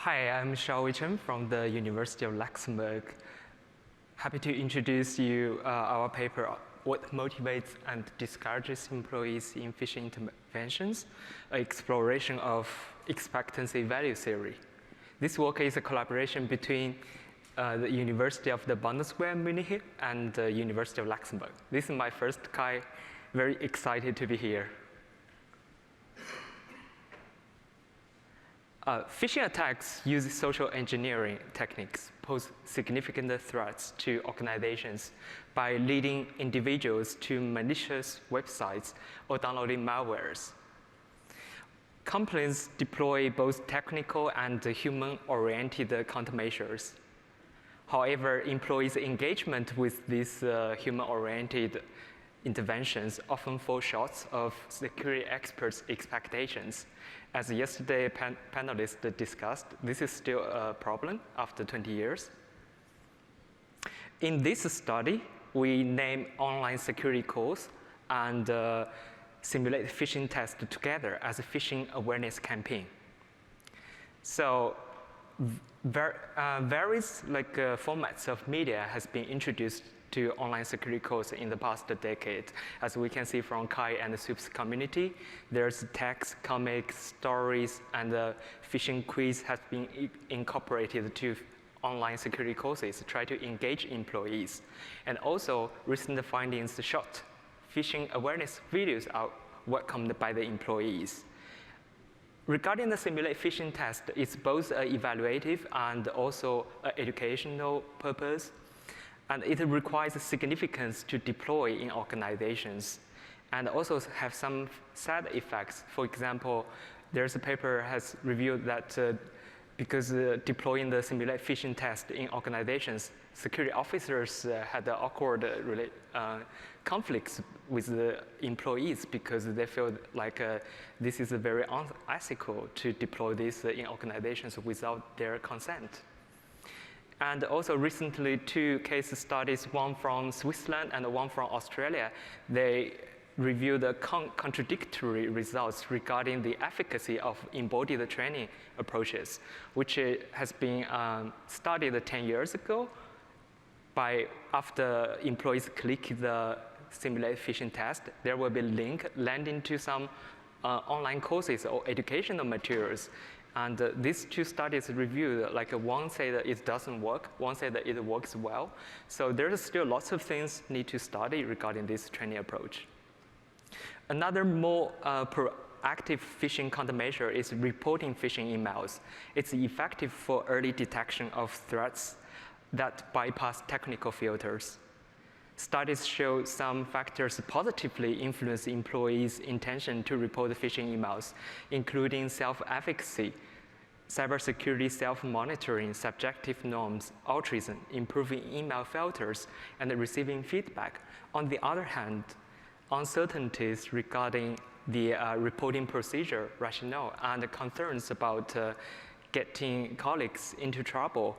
Hi, I'm Xiaowei Chen from the University of Luxembourg. Happy to introduce you our paper, What Motivates and Discourages Employees in Phishing Interventions, an exploration of expectancy-value theory. This work is a collaboration between the University of the Bundeswehr, Munich, and the University of Luxembourg. This is my first Kai, very excited to be here. Phishing attacks use social engineering techniques, pose significant threats to organizations by leading individuals to malicious websites or downloading malwares. Companies deploy both technical and human-oriented countermeasures. However, employees' engagement with these human-oriented interventions often fall short of security experts' expectations. As yesterday panelists discussed, this is still a problem after 20 years. In this study, we name online security calls and simulate phishing tests together as a phishing awareness campaign. So various formats of media has been introduced to online security course in the past decade. As we can see from Kai and the SOUPS community, there's text, comics, stories, and the phishing quiz has been incorporated to online security courses to try to engage employees. And also, recent findings short phishing awareness videos are welcomed by the employees. Regarding the simulate phishing test, it's both an evaluative and also an educational purpose. And it requires significance to deploy in organizations and also have some side effects. For example, there's a paper has revealed that because deploying the simulate phishing test in organizations, security officers had awkward conflicts with the employees because they feel like this is very unethical to deploy this in organizations without their consent. And also recently, two case studies, one from Switzerland and one from Australia, they reviewed the contradictory results regarding the efficacy of embodied training approaches, which has been studied 10 years ago. After employees click the simulate phishing test, there will be a link landing to some online courses or educational materials. And these two studies reviewed, one said that it doesn't work, one said that it works well. So there's still lots of things need to study regarding this training approach. Another more proactive phishing countermeasure is reporting phishing emails. It's effective for early detection of threats that bypass technical filters. Studies show some factors positively influence employees' intention to report phishing emails, including self-efficacy, cybersecurity self-monitoring, subjective norms, altruism, improving email filters, and receiving feedback. On the other hand, uncertainties regarding the reporting procedure, rationale, and concerns about getting colleagues into trouble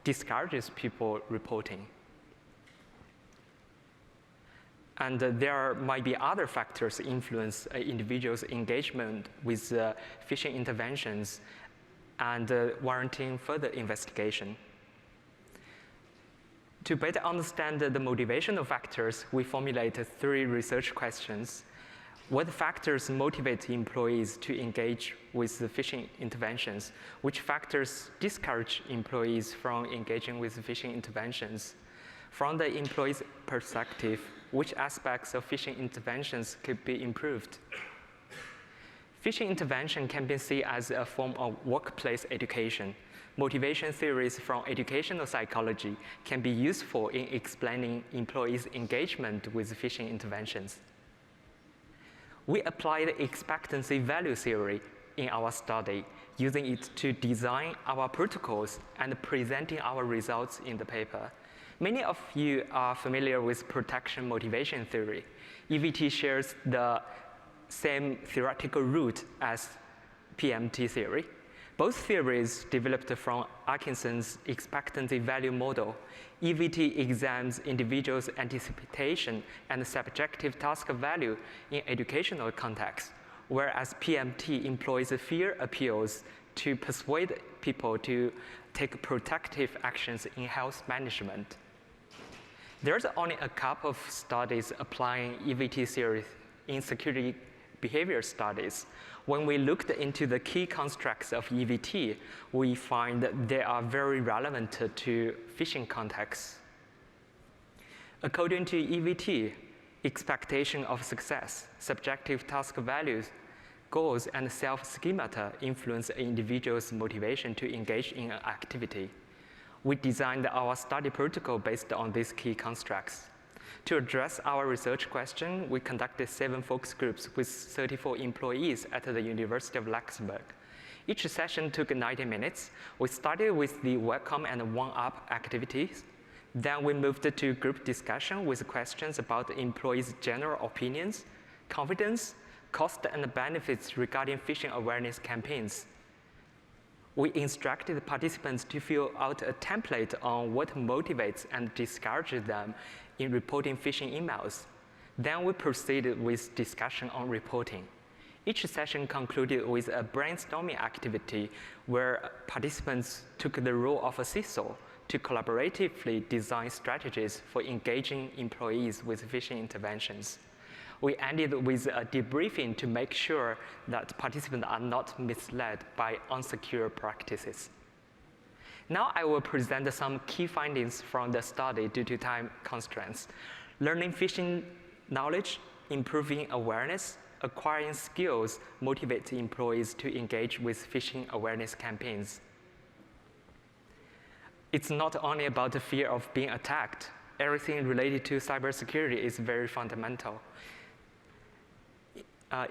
discourages people reporting. And there might be other factors influence individuals' engagement with phishing interventions and warranting further investigation. To better understand the motivational factors, we formulated 3 research questions. What factors motivate employees to engage with the phishing interventions? Which factors discourage employees from engaging with phishing interventions? From the employee's perspective, which aspects of phishing interventions could be improved? Phishing intervention can be seen as a form of workplace education. Motivation theories from educational psychology can be useful in explaining employees' engagement with phishing interventions. We applied expectancy-value theory in our study, using it to design our protocols and presenting our results in the paper. Many of you are familiar with protection motivation theory. EVT shares the same theoretical root as PMT theory. Both theories developed from Atkinson's expectancy-value model. EVT examines individuals' anticipation and subjective task value in educational context, whereas PMT employs fear appeals to persuade people to take protective actions in health management. There's only a couple of studies applying EVT theory in security behavior studies. When we looked into the key constructs of EVT, we find that they are very relevant to phishing contexts. According to EVT, expectation of success, subjective task values, goals, and self-schemata influence an individual's motivation to engage in an activity. We designed our study protocol based on these key constructs. To address our research question, we conducted 7 focus groups with 34 employees at the University of Luxembourg. Each session took 90 minutes. We started with the welcome and warm-up activities. Then we moved to group discussion with questions about employees' general opinions, confidence, cost and benefits regarding phishing awareness campaigns. We instructed participants to fill out a template on what motivates and discourages them in reporting phishing emails. Then we proceeded with discussion on reporting. Each session concluded with a brainstorming activity where participants took the role of a CISO to collaboratively design strategies for engaging employees with phishing interventions. We ended with a debriefing to make sure that participants are not misled by unsecure practices. Now I will present some key findings from the study due to time constraints. Learning phishing knowledge, improving awareness, acquiring skills motivate employees to engage with phishing awareness campaigns. It's not only about the fear of being attacked. Everything related to cybersecurity is very fundamental.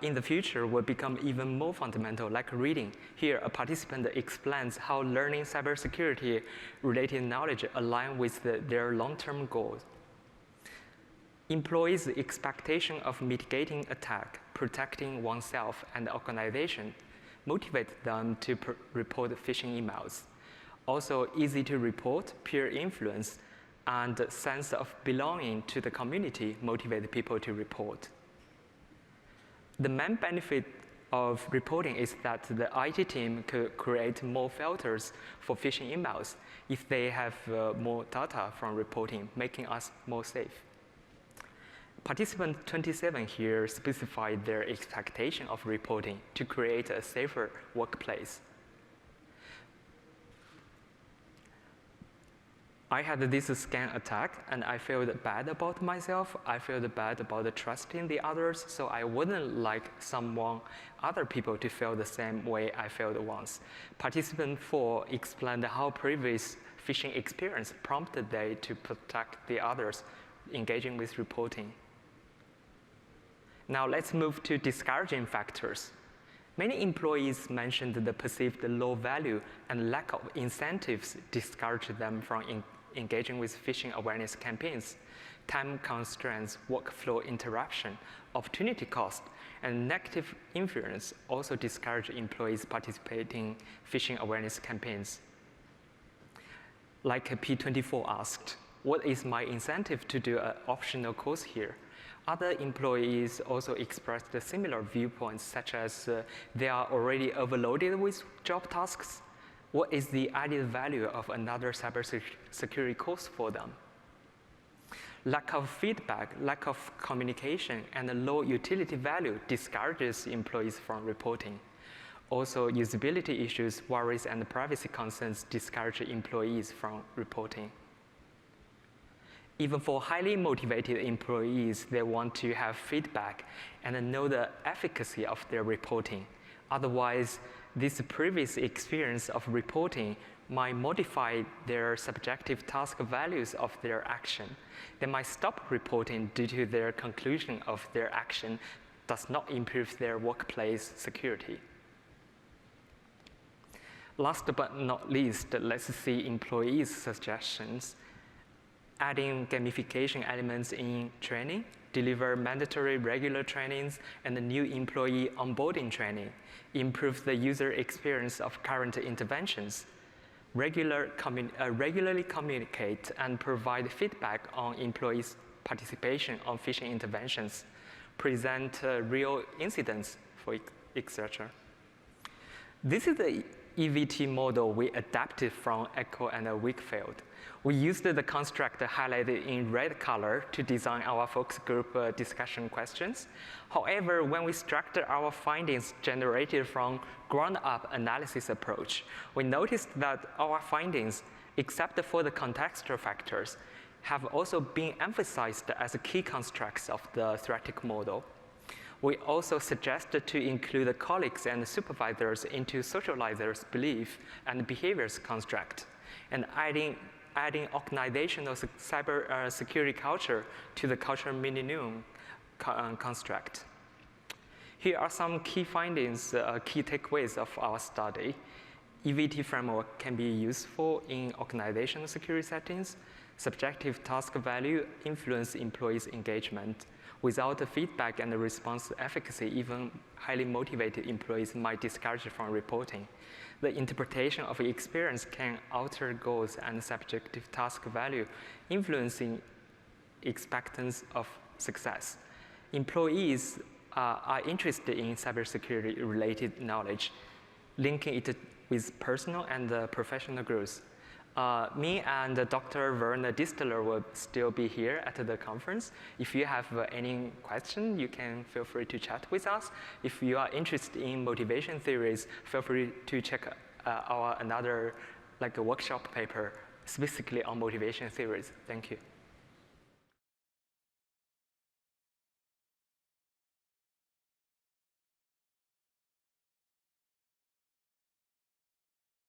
In the future will become even more fundamental, like reading. Here, a participant explains how learning cybersecurity-related knowledge align with their long-term goals. Employees' expectation of mitigating attack, protecting oneself and the organization motivate them to report phishing emails. Also, easy to report, peer influence, and sense of belonging to the community motivate people to report. The main benefit of reporting is that the IT team could create more filters for phishing emails if they have more data from reporting, making us more safe. Participant 27 here specified their expectation of reporting to create a safer workplace. I had this scam attack, and I felt bad about myself. I felt bad about trusting the others, so I wouldn't like other people to feel the same way I felt once. Participant 4 explained how previous phishing experience prompted they to protect the others engaging with reporting. Now let's move to discouraging factors. Many employees mentioned the perceived low value and lack of incentives discourage them from engaging with phishing awareness campaigns. Time constraints, workflow interruption, opportunity cost, and negative influence also discourage employees participating in phishing awareness campaigns. Like P24 asked, what is my incentive to do an optional course here? Other employees also expressed similar viewpoints, such as they are already overloaded with job tasks. What is the added value of another cybersecurity course for them? Lack of feedback, lack of communication, and low utility value discourages employees from reporting. Also, usability issues, worries, and privacy concerns discourage employees from reporting. Even for highly motivated employees, they want to have feedback and know the efficacy of their reporting. Otherwise, this previous experience of reporting might modify their subjective task values of their action. They might stop reporting due to their conclusion of their action does not improve their workplace security. Last but not least, let's see employees' suggestions. Adding gamification elements in training, deliver mandatory regular trainings and new employee onboarding training, improve the user experience of current interventions, regularly communicate and provide feedback on employees' participation on phishing interventions, present real incidents, etc. This is the EVT model we adapted from Echo and Wakefield. We used the construct highlighted in red color to design our focus group discussion questions. However, when we structured our findings generated from ground-up analysis approach, we noticed that our findings, except for the contextual factors, have also been emphasized as key constructs of the theoretic model. We also suggested to include the colleagues and supervisors into socializers' belief and behaviors construct, and adding organizational cyber security culture to the culture minimum construct. Here are some key findings, key takeaways of our study. EVT framework can be useful in organizational security settings. Subjective task value influence employees' engagement. Without the feedback and the response efficacy, even highly motivated employees might discourage from reporting. The interpretation of experience can alter goals and subjective task value, influencing expectancy of success. Employees are interested in cybersecurity-related knowledge, linking it with personal and professional growth. Me and Dr. Verena Distler will still be here at the conference. If you have any question, you can feel free to chat with us. If you are interested in motivation theories, feel free to check our another workshop paper specifically on motivation theories. Thank you.